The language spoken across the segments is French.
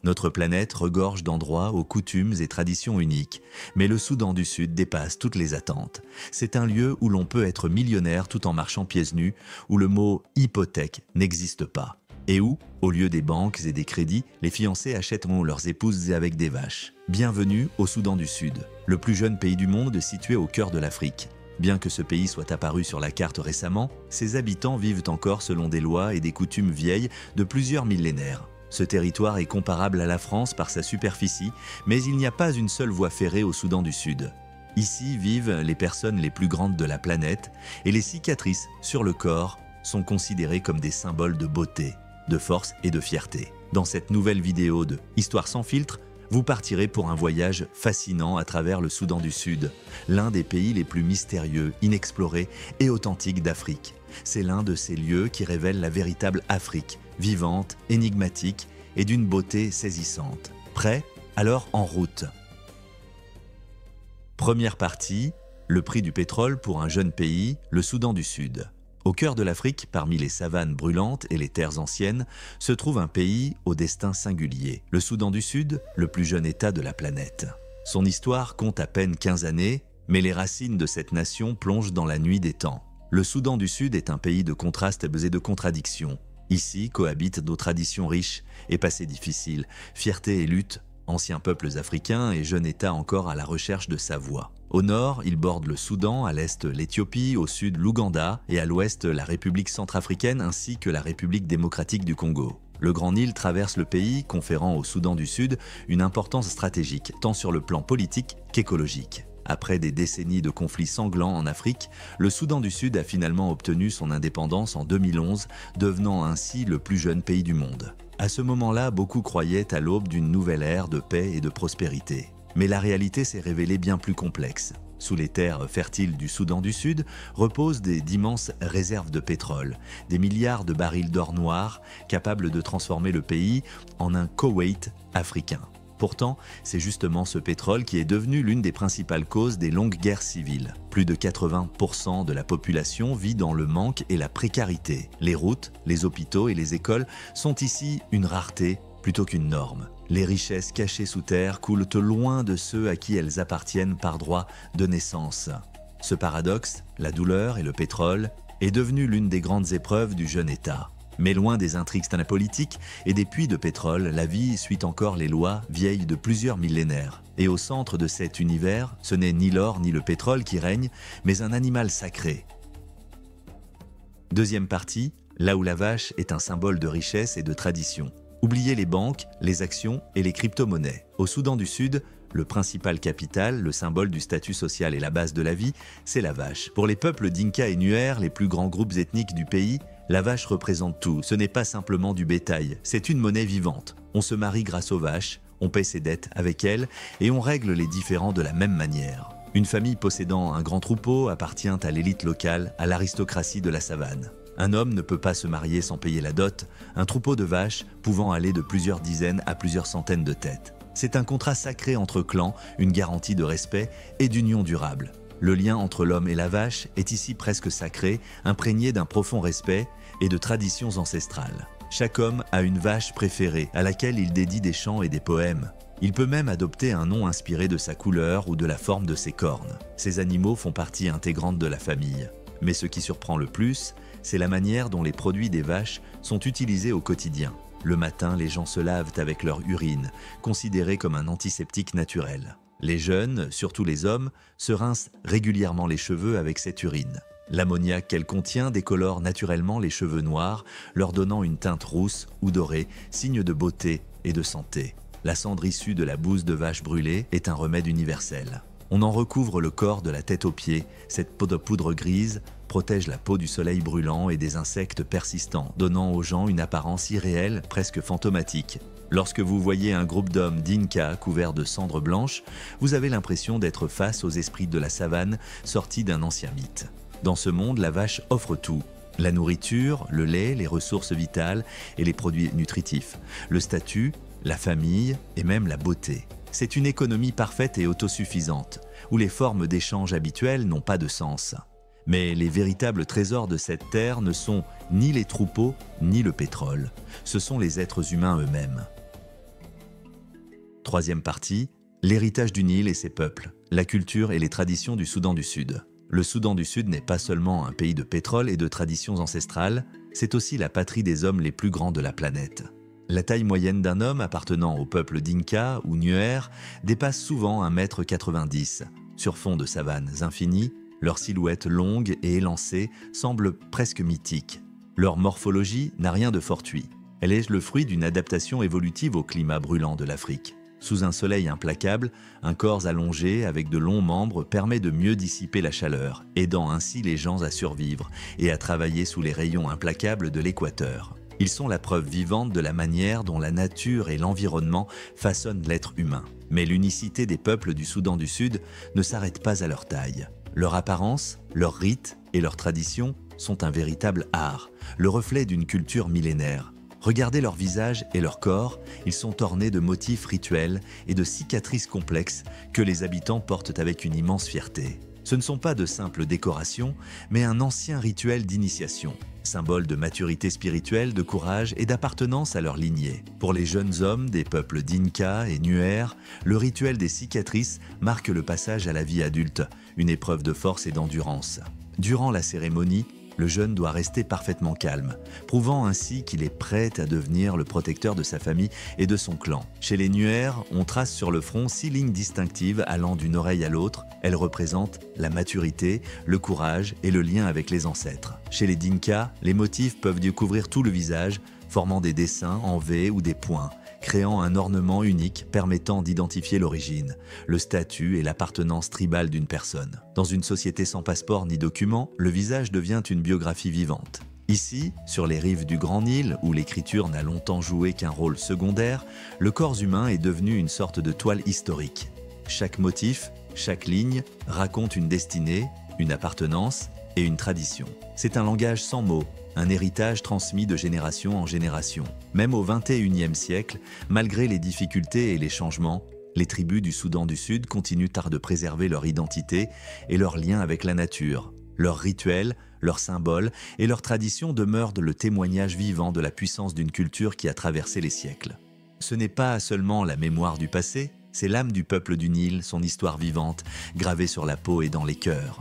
Notre planète regorge d'endroits aux coutumes et traditions uniques, mais le Soudan du Sud dépasse toutes les attentes. C'est un lieu où l'on peut être millionnaire tout en marchant pieds nus, où le mot hypothèque n'existe pas. Et où, au lieu des banques et des crédits, les fiancés achèteront leurs épouses avec des vaches. Bienvenue au Soudan du Sud, le plus jeune pays du monde situé au cœur de l'Afrique. Bien que ce pays soit apparu sur la carte récemment, ses habitants vivent encore selon des lois et des coutumes vieilles de plusieurs millénaires. Ce territoire est comparable à la France par sa superficie, mais il n'y a pas une seule voie ferrée au Soudan du Sud. Ici vivent les personnes les plus grandes de la planète et les cicatrices sur le corps sont considérées comme des symboles de beauté, de force et de fierté. Dans cette nouvelle vidéo de Histoire sans filtre, vous partirez pour un voyage fascinant à travers le Soudan du Sud, l'un des pays les plus mystérieux, inexplorés et authentiques d'Afrique. C'est l'un de ces lieux qui révèle la véritable Afrique, vivante, énigmatique et d'une beauté saisissante. Prêt? Alors en route. Première partie, le prix du pétrole pour un jeune pays, le Soudan du Sud. Au cœur de l'Afrique, parmi les savanes brûlantes et les terres anciennes, se trouve un pays au destin singulier, le Soudan du Sud, le plus jeune État de la planète. Son histoire compte à peine 15 années, mais les racines de cette nation plongent dans la nuit des temps. Le Soudan du Sud est un pays de contrastes et de contradictions. Ici cohabitent nos traditions riches et passés difficiles, fierté et lutte, anciens peuples africains et jeune État encore à la recherche de sa voie. Au nord, il borde le Soudan, à l'est l'Éthiopie, au sud l'Ouganda et à l'ouest la République centrafricaine ainsi que la République démocratique du Congo. Le Grand Nil traverse le pays, conférant au Soudan du Sud une importance stratégique, tant sur le plan politique qu'écologique. Après des décennies de conflits sanglants en Afrique, le Soudan du Sud a finalement obtenu son indépendance en 2011, devenant ainsi le plus jeune pays du monde. À ce moment-là, beaucoup croyaient à l'aube d'une nouvelle ère de paix et de prospérité. Mais la réalité s'est révélée bien plus complexe. Sous les terres fertiles du Soudan du Sud reposent d'immenses réserves de pétrole, des milliards de barils d'or noir capables de transformer le pays en un Koweït africain. Pourtant, c'est justement ce pétrole qui est devenu l'une des principales causes des longues guerres civiles. Plus de 80% de la population vit dans le manque et la précarité. Les routes, les hôpitaux et les écoles sont ici une rareté plutôt qu'une norme. Les richesses cachées sous terre coulent loin de ceux à qui elles appartiennent par droit de naissance. Ce paradoxe, la douleur et le pétrole, est devenu l'une des grandes épreuves du jeune État. Mais loin des intrigues politiques et des puits de pétrole, la vie suit encore les lois vieilles de plusieurs millénaires. Et au centre de cet univers, ce n'est ni l'or ni le pétrole qui règnent, mais un animal sacré. Deuxième partie, là où la vache est un symbole de richesse et de tradition. Oubliez les banques, les actions et les crypto-monnaies. Au Soudan du Sud, le principal capital, le symbole du statut social et la base de la vie, c'est la vache. Pour les peuples Dinka et Nuer, les plus grands groupes ethniques du pays, la vache représente tout. Ce n'est pas simplement du bétail, c'est une monnaie vivante. On se marie grâce aux vaches, on paie ses dettes avec elles et on règle les différends de la même manière. Une famille possédant un grand troupeau appartient à l'élite locale, à l'aristocratie de la savane. Un homme ne peut pas se marier sans payer la dot, un troupeau de vaches pouvant aller de plusieurs dizaines à plusieurs centaines de têtes. C'est un contrat sacré entre clans, une garantie de respect et d'union durable. Le lien entre l'homme et la vache est ici presque sacré, imprégné d'un profond respect et de traditions ancestrales. Chaque homme a une vache préférée à laquelle il dédie des chants et des poèmes. Il peut même adopter un nom inspiré de sa couleur ou de la forme de ses cornes. Ces animaux font partie intégrante de la famille. Mais ce qui surprend le plus, c'est la manière dont les produits des vaches sont utilisés au quotidien. Le matin, les gens se lavent avec leur urine, considérée comme un antiseptique naturel. Les jeunes, surtout les hommes, se rincent régulièrement les cheveux avec cette urine. L'ammoniac qu'elle contient décolore naturellement les cheveux noirs, leur donnant une teinte rousse ou dorée, signe de beauté et de santé. La cendre issue de la bouse de vache brûlée est un remède universel. On en recouvre le corps de la tête aux pieds. Cette peau de poudre grise protège la peau du soleil brûlant et des insectes persistants, donnant aux gens une apparence irréelle, presque fantomatique. Lorsque vous voyez un groupe d'hommes Dinka couverts de cendres blanches, vous avez l'impression d'être face aux esprits de la savane sortis d'un ancien mythe. Dans ce monde, la vache offre tout. La nourriture, le lait, les ressources vitales et les produits nutritifs, le statut, la famille et même la beauté. C'est une économie parfaite et autosuffisante, où les formes d'échange habituelles n'ont pas de sens. Mais les véritables trésors de cette terre ne sont ni les troupeaux ni le pétrole, ce sont les êtres humains eux-mêmes. Troisième partie, l'héritage du Nil et ses peuples, la culture et les traditions du Soudan du Sud. Le Soudan du Sud n'est pas seulement un pays de pétrole et de traditions ancestrales, c'est aussi la patrie des hommes les plus grands de la planète. La taille moyenne d'un homme appartenant au peuple Dinka ou Nuer dépasse souvent 1,90 m. Sur fond de savanes infinies, leur silhouette longue et élancée semble presque mythique. Leur morphologie n'a rien de fortuit. Elle est le fruit d'une adaptation évolutive au climat brûlant de l'Afrique. Sous un soleil implacable, un corps allongé avec de longs membres permet de mieux dissiper la chaleur, aidant ainsi les gens à survivre et à travailler sous les rayons implacables de l'équateur. Ils sont la preuve vivante de la manière dont la nature et l'environnement façonnent l'être humain. Mais l'unicité des peuples du Soudan du Sud ne s'arrête pas à leur taille. Leur apparence, leurs rites et leurs traditions sont un véritable art, le reflet d'une culture millénaire. Regardez leur visage et leur corps, ils sont ornés de motifs rituels et de cicatrices complexes que les habitants portent avec une immense fierté. Ce ne sont pas de simples décorations, mais un ancien rituel d'initiation, symbole de maturité spirituelle, de courage et d'appartenance à leur lignée. Pour les jeunes hommes des peuples Dinka et Nuer, le rituel des cicatrices marque le passage à la vie adulte, une épreuve de force et d'endurance. Durant la cérémonie, le jeune doit rester parfaitement calme, prouvant ainsi qu'il est prêt à devenir le protecteur de sa famille et de son clan. Chez les Nuer, on trace sur le front 6 lignes distinctives allant d'une oreille à l'autre. Elles représentent la maturité, le courage et le lien avec les ancêtres. Chez les Dinka, les motifs peuvent découvrir tout le visage, formant des dessins en V ou des points, créant un ornement unique permettant d'identifier l'origine, le statut et l'appartenance tribale d'une personne. Dans une société sans passeport ni document, le visage devient une biographie vivante. Ici, sur les rives du Grand Nil, où l'écriture n'a longtemps joué qu'un rôle secondaire, le corps humain est devenu une sorte de toile historique. Chaque motif, chaque ligne raconte une destinée, une appartenance et une tradition. C'est un langage sans mots, un héritage transmis de génération en génération. Même au XXIe siècle, malgré les difficultés et les changements, les tribus du Soudan du Sud continuent de préserver leur identité et leur lien avec la nature. Leurs rituels, leurs symboles et leurs traditions demeurent le témoignage vivant de la puissance d'une culture qui a traversé les siècles. Ce n'est pas seulement la mémoire du passé, c'est l'âme du peuple du Nil, son histoire vivante, gravée sur la peau et dans les cœurs.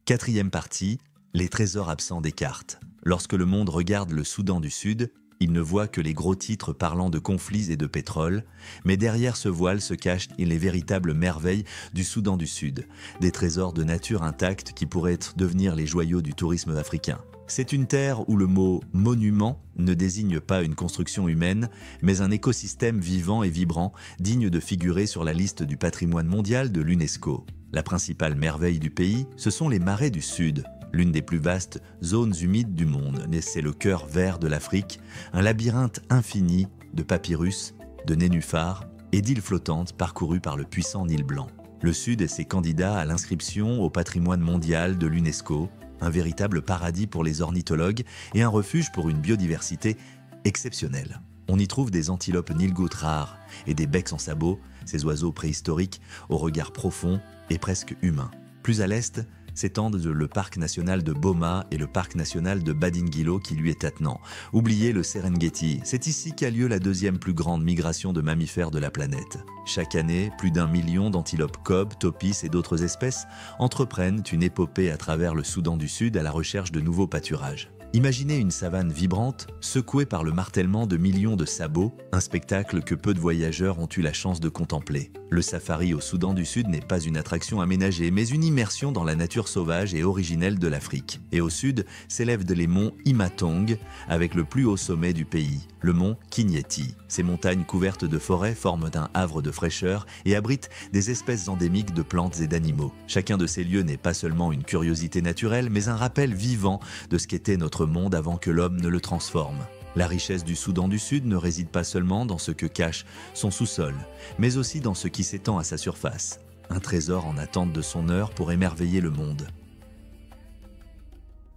Quatrième partie, les trésors absents des cartes. Lorsque le monde regarde le Soudan du Sud, il ne voit que les gros titres parlant de conflits et de pétrole, mais derrière ce voile se cachent les véritables merveilles du Soudan du Sud, des trésors de nature intacte qui pourraient devenir les joyaux du tourisme africain. C'est une terre où le mot « monument » ne désigne pas une construction humaine, mais un écosystème vivant et vibrant, digne de figurer sur la liste du patrimoine mondial de l'UNESCO. La principale merveille du pays, ce sont les marais du Sud, l'une des plus vastes zones humides du monde. C'est le cœur vert de l'Afrique, un labyrinthe infini de papyrus, de nénuphars et d'îles flottantes parcourues par le puissant Nil blanc. Le Sud et ses candidats à l'inscription au patrimoine mondial de l'UNESCO, un véritable paradis pour les ornithologues et un refuge pour une biodiversité exceptionnelle. On y trouve des antilopes nilgoutes rares et des becs en sabot, ces oiseaux préhistoriques au regard profond et presque humain. Plus à l'est, s'étendent le parc national de Boma et le parc national de Badingilo qui lui est attenant. Oubliez le Serengeti, c'est ici qu'a lieu la deuxième plus grande migration de mammifères de la planète. Chaque année, plus d'1 million d'antilopes kobs, topis et d'autres espèces entreprennent une épopée à travers le Soudan du Sud à la recherche de nouveaux pâturages. Imaginez une savane vibrante, secouée par le martèlement de millions de sabots, un spectacle que peu de voyageurs ont eu la chance de contempler. Le safari au Soudan du Sud n'est pas une attraction aménagée, mais une immersion dans la nature sauvage et originelle de l'Afrique. Et au sud s'élèvent les monts Imatong, avec le plus haut sommet du pays, le mont Kinyeti. Ces montagnes couvertes de forêts forment un havre de fraîcheur et abritent des espèces endémiques de plantes et d'animaux. Chacun de ces lieux n'est pas seulement une curiosité naturelle, mais un rappel vivant de ce qu'était notre monde avant que l'homme ne le transforme. La richesse du Soudan du Sud ne réside pas seulement dans ce que cache son sous-sol, mais aussi dans ce qui s'étend à sa surface. Un trésor en attente de son heure pour émerveiller le monde.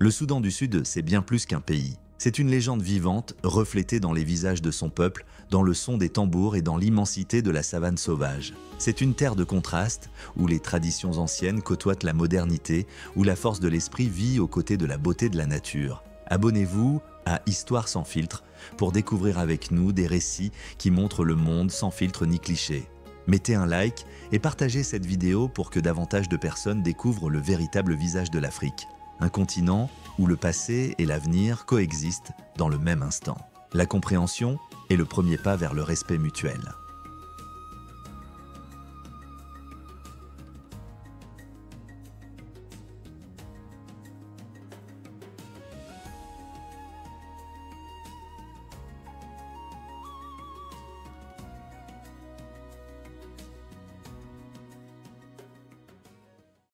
Le Soudan du Sud, c'est bien plus qu'un pays. C'est une légende vivante, reflétée dans les visages de son peuple, dans le son des tambours et dans l'immensité de la savane sauvage. C'est une terre de contraste, où les traditions anciennes côtoient la modernité, où la force de l'esprit vit aux côtés de la beauté de la nature. Abonnez-vous à Histoire sans filtre pour découvrir avec nous des récits qui montrent le monde sans filtre ni cliché. Mettez un like et partagez cette vidéo pour que davantage de personnes découvrent le véritable visage de l'Afrique, un continent où le passé et l'avenir coexistent dans le même instant. La compréhension est le premier pas vers le respect mutuel.